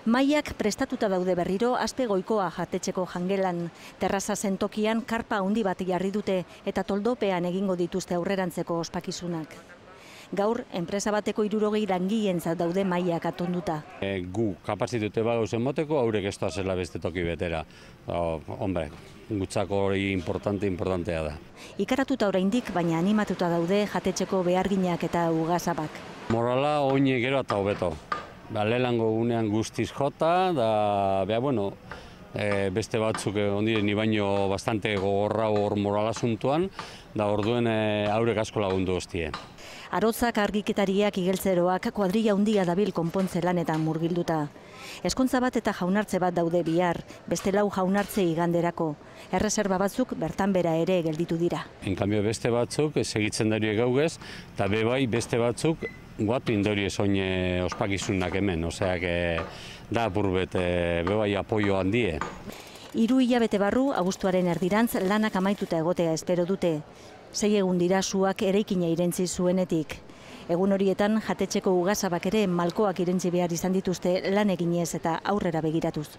Maiak prestatuta daude berriro Aspe Goikoa jatetxeko jangelan. Terraza zentokian karpa handi bat jarri dute eta toldopean egingo dituzte aurrerantzeko ospakizunak. Gaur, enpresa bateko 60 langilentzat daude maiak atonduta. Gu kapazitute bagauzen moteko, haurek ez zela beste toki betera. Gutzako hori importantea da. Ikaratuta oraindik, baina animatuta daude jatetxeko beharginak eta ugazabak. Morala oine gero eta hobeto. Lehenengo gunean guztiz jota, beste batzuk ondiren ni baino bastante gogorra hor morala asuntuan, da orduen haurek asko lagundu hostie. Arotzak, argiketariak, igeltzeroak kuadrilla handia dabil konpontze lanetan murgilduta. Ezkontza bat eta jaunartze bat daude bihar, beste 4 jaunartze iganderako. Erreserba batzuk bertan bera ere gelditu dira. En cambio beste batzuk segitzen darie gaugez, eta bebai beste batzuk guatu indori esoine ospakizunak hemen, oseak da apurbet bebai apoio handie. 3 hilabete barru, abuztuaren erdirantz lanak amaituta egotea espero dute. 6 egun dira suak eraikina irentzi zuenetik. Egun horietan jatetxeko ugazabak ere malkoak irentzi behar izan dituzte lan eginez eta aurrera begiratuz.